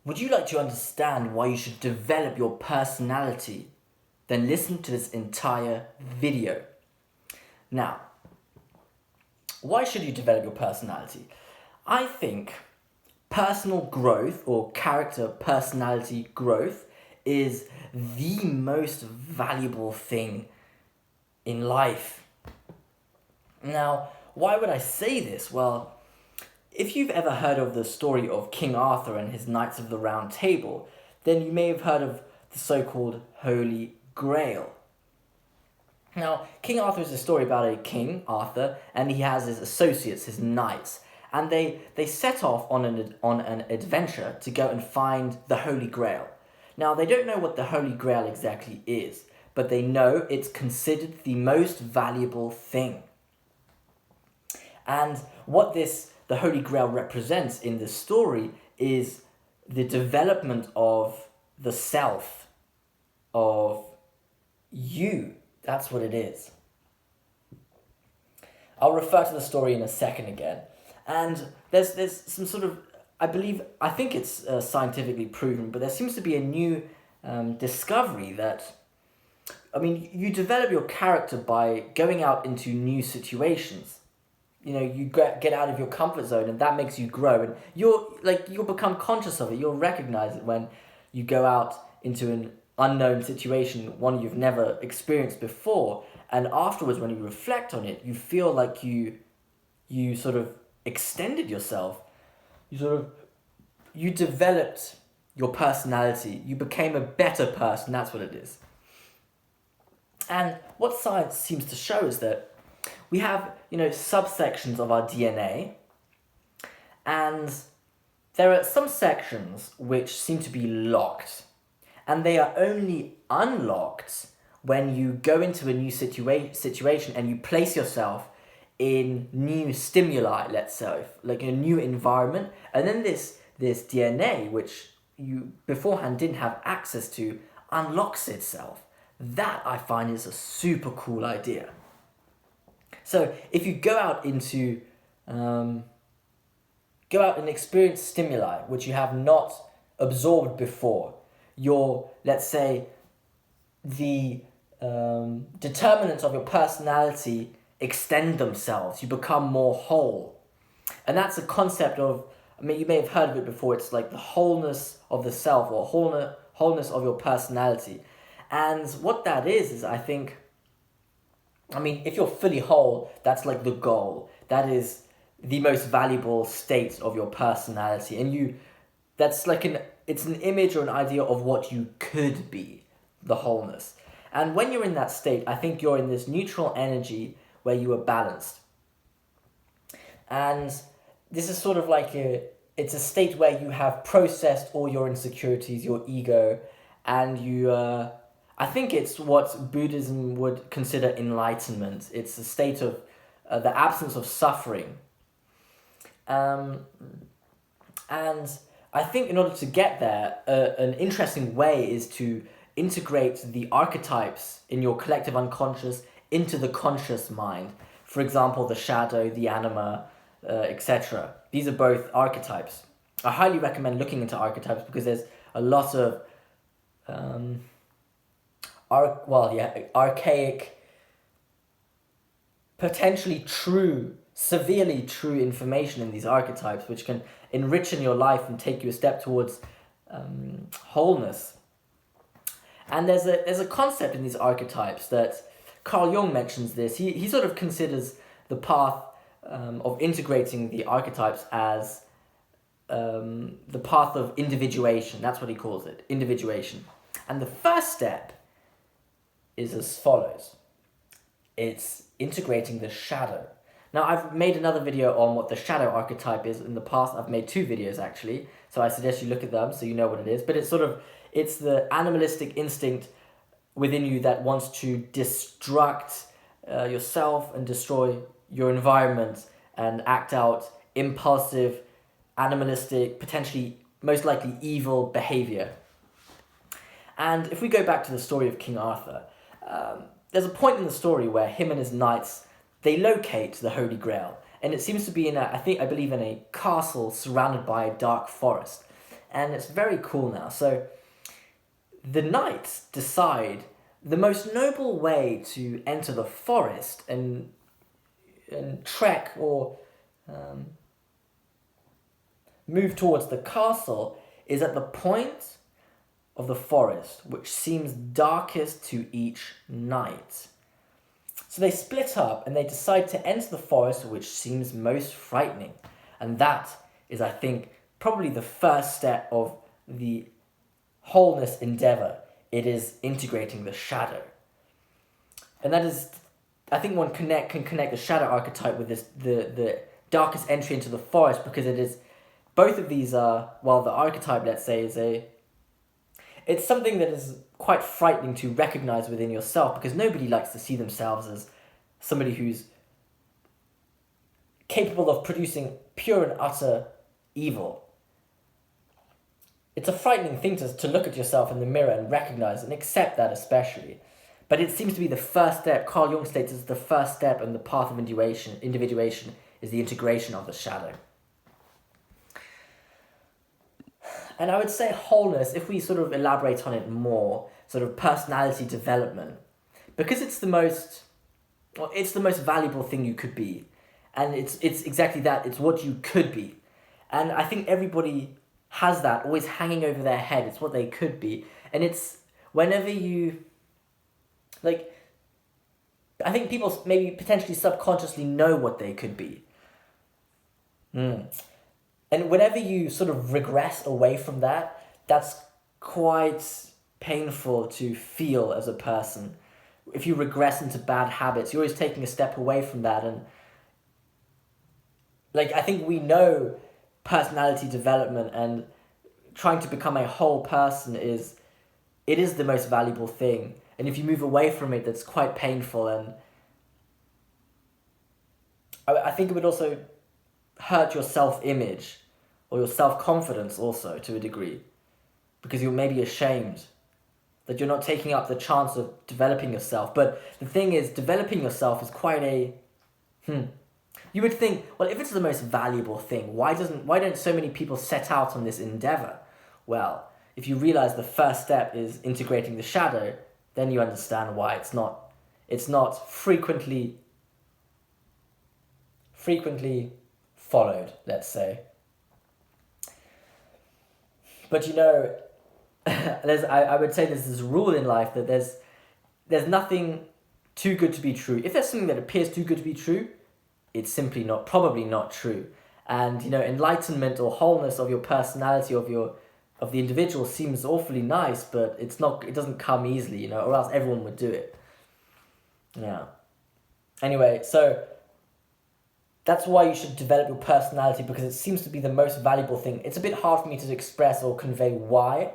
Would you like to understand why you should develop your personality? Then listen to this entire video. Now, why should you develop your personality? I think personal growth or character personality growth is the most valuable thing in life. Now, why would I say this? Well, if you've ever heard of the story of King Arthur and his Knights of the Round Table, then you may have heard of the so-called Holy Grail. Now, King Arthur is a story about a king, Arthur, and he has his associates, his knights, and they set off on an adventure to go and find the Holy Grail. Now, they don't know what the Holy Grail exactly is, but they know it's considered the most valuable thing. And what the Holy Grail represents in this story is the development of the self, of you. That's what it is. I'll refer to the story in a second again. And there's some sort of, I think it's scientifically proven, but there seems to be a new discovery that, you develop your character by going out into new situations. You get out of your comfort zone, and that makes you grow, and you'll become conscious of it. You'll recognize it when you go out into an unknown situation, one you've never experienced before, and afterwards when you reflect on it, you feel like you sort of extended yourself. You developed your personality. You became a better person. That's what it is. And what science seems to show is that we have, subsections of our DNA, and there are some sections which seem to be locked, and they are only unlocked when you go into a new situation and you place yourself in new stimuli, let's say, like a new environment, and then this DNA, which you beforehand didn't have access to, unlocks itself. That, I find, is a super cool idea. So if you go out and experience stimuli which you have not absorbed before, let's say, the determinants of your personality extend themselves. You become more whole. And that's a concept of, you may have heard of it before, it's like the wholeness of the self, or wholeness of your personality. And what that is I think, if you're fully whole, that's like the goal. That is the most valuable state of your personality. And that's like it's an image or an idea of what you could be, the wholeness. And when you're in that state, I think you're in this neutral energy where you are balanced. And this is sort of like it's a state where you have processed all your insecurities, your ego, and I think it's what Buddhism would consider enlightenment. It's a state of the absence of suffering. And I think in order to get there, an interesting way is to integrate the archetypes in your collective unconscious into the conscious mind. For example, the shadow, the anima, etc. These are both archetypes. I highly recommend looking into archetypes because there's a lot of archaic, potentially true, severely true information in these archetypes, which can enrich in your life and take you a step towards wholeness. And there's a concept in these archetypes that Carl Jung mentions this. He sort of considers the path of integrating the archetypes as the path of individuation. That's what he calls it, individuation. And the first step is as follows. It's integrating the shadow. Now, I've made another video on what the shadow archetype is in the past. I've made 2 videos, actually, so I suggest you look at them so you know what it is. But it's the animalistic instinct within you that wants to destruct yourself and destroy your environment and act out impulsive, animalistic, potentially, most likely evil behavior. And if we go back to the story of King Arthur, there's a point in the story where him and his knights, they locate the Holy Grail. And it seems to be I believe in a castle surrounded by a dark forest. and it's very cool now. So the knights decide the most noble way to enter the forest and trek or move towards the castle is at the point of the forest which seems darkest to each knight. So they split up and they decide to enter the forest which seems most frightening. And that is, I think, probably the first step of the wholeness endeavour. It is integrating the shadow. And that is, I think one can connect the shadow archetype with the darkest entry into the forest, because it is, both of these are, well, the archetype, let's say, it's something that is quite frightening to recognize within yourself, because nobody likes to see themselves as somebody who's capable of producing pure and utter evil. It's a frightening thing to look at yourself in the mirror and recognize and accept that, especially. But it seems to be the first step. Carl Jung states it's the first step in the path of individuation is the integration of the shadow. And I would say wholeness, if we sort of elaborate on it more, sort of personality development, because it's the most valuable thing you could be. And it's exactly that, it's what you could be. And I think everybody has that always hanging over their head, it's what they could be. And it's whenever you, like, I think people maybe potentially subconsciously know what they could be. And whenever you sort of regress away from that, that's quite painful to feel as a person. If you regress into bad habits, you're always taking a step away from that. And like, I think we know personality development and trying to become a whole person is the most valuable thing. And if you move away from it, that's quite painful. And I think it would also hurt your self-image or your self-confidence also to a degree, because you're maybe ashamed that you're not taking up the chance of developing yourself. But the thing is, developing yourself is quite a you would think, well, if it's the most valuable thing, why don't so many people set out on this endeavour? Well, if you realize the first step is integrating the shadow, then you understand why it's not frequently followed, let's say. But I would say there's this rule in life that there's nothing too good to be true. If there's something that appears too good to be true, it's simply probably not true. And enlightenment or wholeness of your personality, of the individual, seems awfully nice, but it doesn't come easily, or else everyone would do it. Yeah. Anyway, so that's why you should develop your personality, because it seems to be the most valuable thing. It's a bit hard for me to express or convey why.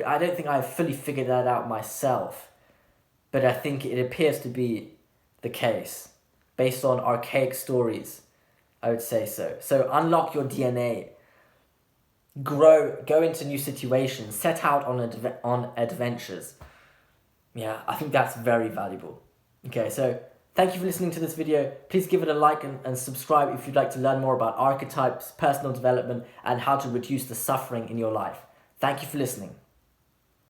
I don't think I've fully figured that out myself, but I think it appears to be the case. Based on archaic stories, I would say so. So unlock your DNA. Grow, go into new situations, set out on adventures. Yeah, I think that's very valuable. Okay, so thank you for listening to this video. Please give it a like and subscribe if you'd like to learn more about archetypes, personal development, and how to reduce the suffering in your life. Thank you for listening.